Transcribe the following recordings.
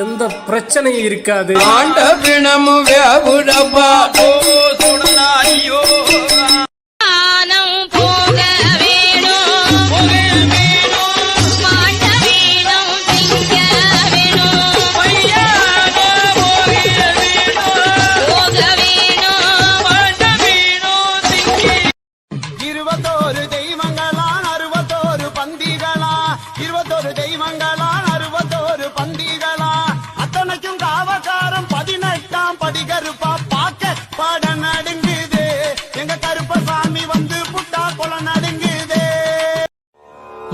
எந்த பிரச்சனையும் இருக்காது. ஆண்ட பிணமு வியாபுடப்பா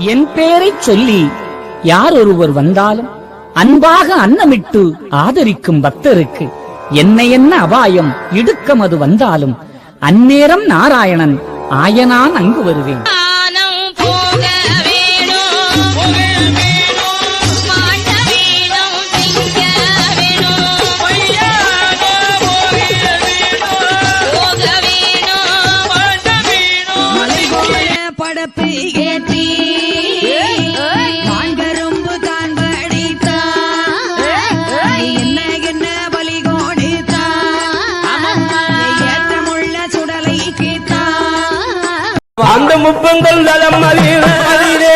என் பேரைச் சொல்லி யார் ஒருவர் வந்தாலும் அன்பாக அன்னமிட்டு ஆதரிக்கும் பக்தருக்கு என்ன அபாயம் இடுக்கம் அது வந்தாலும் அந்நேரம் நாராயணன் ஆயனான் அங்கு வருவேன். அந்த முப்பங்கள் நலம் அறிவே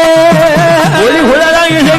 ஒளி